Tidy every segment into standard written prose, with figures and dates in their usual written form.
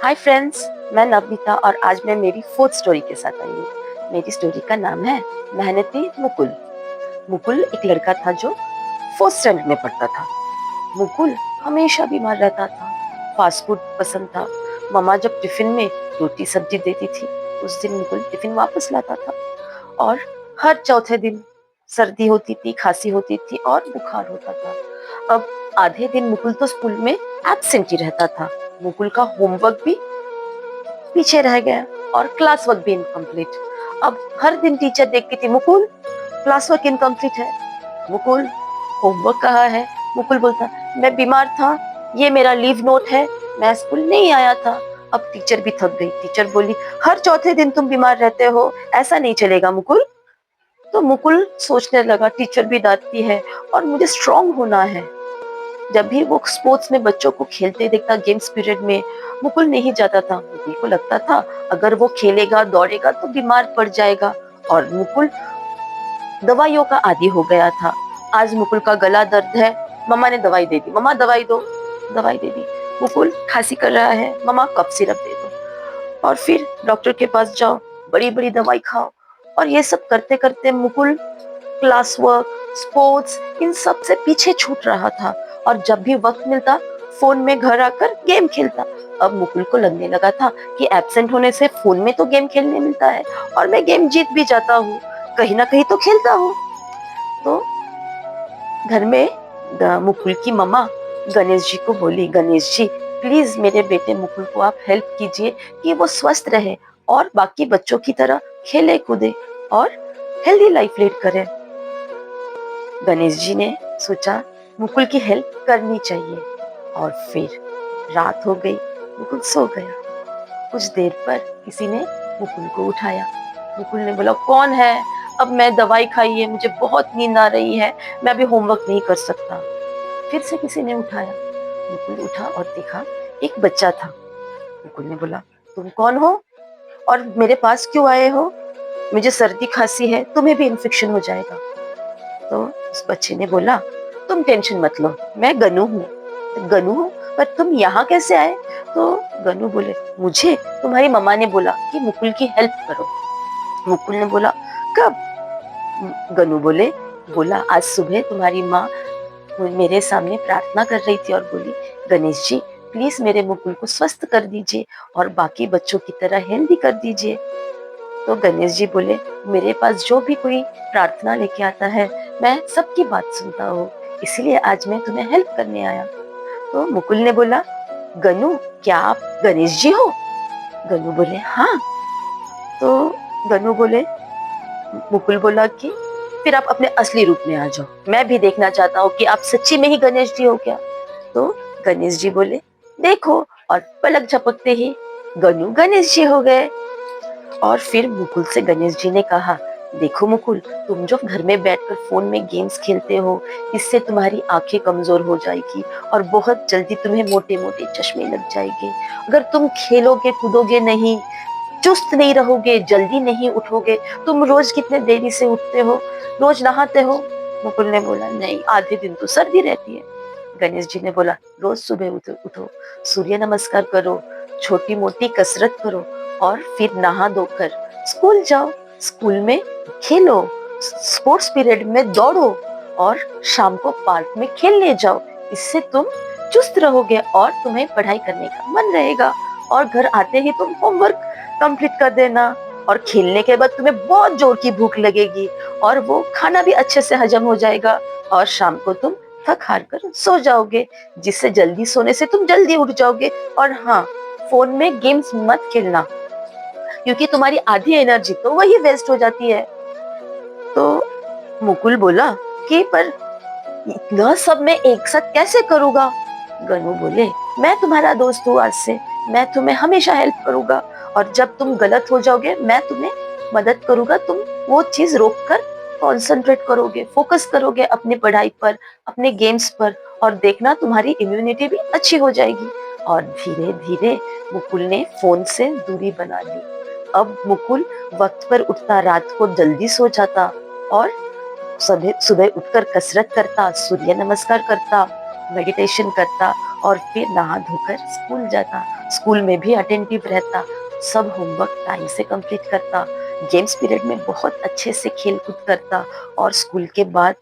Hi friends, मैं नवनीता और आज मैं मेरी फोर्थ स्टोरी के साथ आई हूँ। मेरी स्टोरी का नाम है मेहनती मुकुल। मुकुल एक लड़का था जो फोर्थ स्टैंडर्ड में पढ़ता था। मुकुल हमेशा बीमार रहता था। फास्ट फूड पसंद था। मम्मा जब टिफिन में रोटी सब्जी देती थी, उस दिन मुकुल टिफिन वापस लाता था। और हर चौथे दिन सर्दी होती थी, खांसी होती थी और बुखार होता था। अब आधे दिन मुकुल तो स्कूल में एब्सेंट ही रहता था। मुकुल का होमवर्क भी पीछे रह गया और क्लास वर्क भी इनकम्प्लीट। अब हर दिन टीचर देखती थी, मुकुल क्लास वर्क इनकम्प्लीट है, मुकुल होमवर्क कहाँ है। मुकुल बोलता, मैं बीमार था, ये मेरा लीव नोट है, मैं स्कूल नहीं आया था। अब टीचर भी थक गई। टीचर बोली, हर चौथे दिन तुम बीमार रहते हो, ऐसा नहीं चलेगा मुकुल। तो मुकुल सोचने लगा, टीचर भी डांटती है और मुझे स्ट्रांग होना है। जब भी वो स्पोर्ट्स में बच्चों को खेलते देखता, गेम्स पीरियड में मुकुल नहीं जाता था। मुकुल को लगता था अगर वो खेलेगा दौड़ेगा तो बीमार पड़ जाएगा। और मुकुल दवाइयों का आदी हो गया था। आज मुकुल का गला दर्द है, मम्मा ने दवाई दे दी, मम्मा दवाई दो, दवाई दे दी। मुकुल खांसी कर रहा है, मम्मा कफ सिरप दे दो। और फिर डॉक्टर के पास जाओ, बड़ी बड़ी दवाई खाओ। और ये सब करते करते मुकुल क्लास वर्क, स्पोर्ट्स, इन सब से पीछे छूट रहा था। और जब भी वक्त मिलता, फोन में घर आकर गेम खेलता। अब मुकुल को लगने लगा था कि एब्सेंट होने से फोन में तो गेम खेलने मिलता है और मैं गेम जीत भी जाता हूँ, कहीं ना कहीं तो खेलता हूँ। तो घर में मुकुल की मम्मा गणेश जी को बोली, गणेश जी प्लीज मेरे बेटे मुकुल को आप हेल्प कीजिए कि वो स्वस्थ रहे और बाकी बच्चों की तरह खेले कूदे और हेल्दी लाइफ लीड करे। गणेश जी ने सोचा मुकुल की हेल्प करनी चाहिए। और फिर रात हो गई, मुकुल सो गया। कुछ देर पर किसी ने मुकुल को उठाया। मुकुल ने बोला, कौन है? अब मैं दवाई खाई है, मुझे बहुत नींद आ रही है, मैं अभी होमवर्क नहीं कर सकता। फिर से किसी ने उठाया। मुकुल उठा और देखा एक बच्चा था। मुकुल ने बोला, तुम कौन हो और मेरे पास क्यों आए हो? मुझे सर्दी खांसी है, तुम्हें भी इन्फेक्शन हो जाएगा। तो उस बच्चे ने बोला, तुम टेंशन मत लो, मैं गनू हूँ। गनू हूँ, पर तुम यहाँ कैसे आए? तो गनू बोले, मुझे तुम्हारी मम्मा ने बोला कि मुकुल की हेल्प करो। मुकुल ने बोला, कब? गनू बोला आज सुबह तुम्हारी माँ मेरे सामने प्रार्थना कर रही थी और बोली, गणेश जी प्लीज मेरे मुकुल को स्वस्थ कर दीजिए और बाकी बच्चों की तरह हेल्दी कर दीजिए। तो गणेश जी बोले, मेरे पास जो भी कोई प्रार्थना लेके आता है, मैं सबकी बात सुनता हूँ, इसलिए आज मैं तुम्हें हेल्प करने आया। तो मुकुल ने बोला, गनू क्या आप गणेश जी हो? गनू बोले, हाँ। तो गनू बोले, मुकुल बोला कि फिर आप अपने असली रूप में आ जाओ, मैं भी देखना चाहता हूँ कि आप सच्ची में ही गणेश जी हो क्या। तो गणेश जी बोले, देखो। और पलक झपकते ही गनू गणेश जी हो गए। और फिर मुकुल से गणेश जी ने कहा, देखो मुकुल, तुम जो घर में बैठकर फोन में गेम्स खेलते हो, इससे तुम्हारी आंखें कमजोर हो जाएगी और बहुत जल्दी तुम्हें मोटे मोटे चश्मे लग जाएंगे। अगर तुम खेलोगे कूदोगे नहीं, चुस्त नहीं रहोगे, जल्दी नहीं उठोगे। तुम रोज कितने देरी से उठते हो, रोज नहाते हो? मुकुल ने बोला, नहीं, आधे दिन तो सर्दी रहती है। गणेश जी ने बोला, रोज सुबह उठो, उठो, सूर्य नमस्कार करो, छोटी मोटी कसरत करो और फिर नहा धोकर स्कूल जाओ। स्कूल में खेलो, स्पोर्ट्स पीरियड में दौड़ो और शाम को पार्क में खेलने जाओ। इससे तुम चुस्त रहोगे और तुम्हें पढ़ाई करने का मन रहेगा। और घर आते ही तुम होमवर्क कंप्लीट कर देना। और खेलने के बाद तुम्हें बहुत जोर की भूख लगेगी और वो खाना भी अच्छे से हजम हो जाएगा। और शाम को तुम थक हार कर सो जाओगे, जिससे जल्दी सोने से तुम जल्दी उठ जाओगे। और हाँ, फोन में गेम्स मत खेलना, क्योंकि तुम्हारी आधी एनर्जी तो वही वेस्ट हो जाती है। तो मुकुल बोला कि पर इतना सब मैं एक साथ कैसे करूंगा? गनू बोले, मैं तुम्हारा दोस्त हूँ आज से, मैं तुम्हें हमेशा हेल्प करूंगा और जब तुम गलत हो जाओगे मैं तुम्हें मदद करूंगा। तुम वो चीज रोक कर कॉन्सेंट्रेट करोगे, फोकस करोगे अपनी पढ़ाई पर, अपने गेम्स पर, और देखना तुम्हारी इम्यूनिटी भी अच्छी हो जाएगी। और धीरे धीरे मुकुल ने फोन से दूरी बना ली। अब मुकुल वक्त पर उठता, रात को जल्दी सो जाता और सुबह सुबह उठकर कसरत करता, सूर्य नमस्कार करता मेडिटेशन करता और फिर नहा धोकर स्कूल जाता। स्कूल में भी अटेंटिव रहता, सब होमवर्क टाइम से कंप्लीट करता, गेम्स पीरियड में बहुत अच्छे से खेल-कूद करता और स्कूल के बाद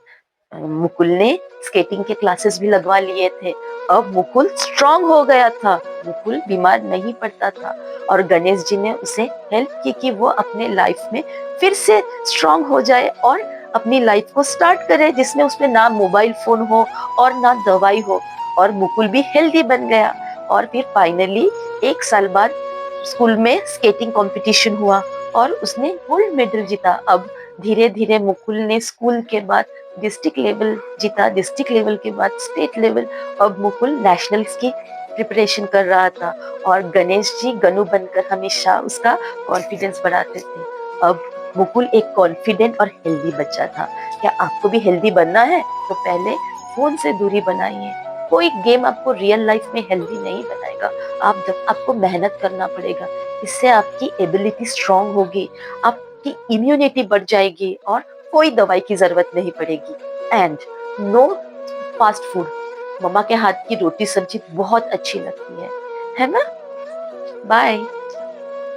मुकुल ने स्केटिंग के क्लासेस भी लगवा लिए थे। अब मुकुल स्ट्रॉन्ग हो गया था, मुकुल बीमार नहीं पड़ता था और गणेश जी ने उसे हेल्प की कि वो अपने लाइफ में फिर से स्ट्रॉन्ग हो जाए और अपनी लाइफ को स्टार्ट करे जिसमें उसमें ना मोबाइल फ़ोन हो और ना दवाई हो और मुकुल भी हेल्दी बन गया और फिर फाइनली 1 साल बाद स्कूल में स्केटिंग कॉम्पिटिशन हुआ और उसने गोल्ड मेडल जीता। अब धीरे-धीरे मुकुल ने स्कूल के बाद डिस्ट्रिक्ट लेवल जीता, डिस्ट्रिक्ट लेवल के बाद स्टेट लेवल, अब मुकुल नेशनल्स की प्रिपरेशन कर रहा था और गणेश जी गनु बनकर हमेशा उसका कॉन्फिडेंस बढ़ाते थे। अब मुकुल एक कॉन्फिडेंट और हेल्दी बच्चा था। क्या आपको भी हेल्दी बनना है? तो पहले फ़ोन से दूरी बनाइए। कोई गेम आपको रियल लाइफ में हेल्दी नहीं बनाएगा। आपको मेहनत करना पड़ेगा। इससे आपकी एबिलिटी स्ट्रॉन्ग होगी, आपकी इम्यूनिटी बढ़ जाएगी और कोई दवाई की ज़रूरत नहीं पड़ेगी। And no fast food. Mama के हाथ की रोटी सब्जी बहुत अच्छी लगती है ना? बाय।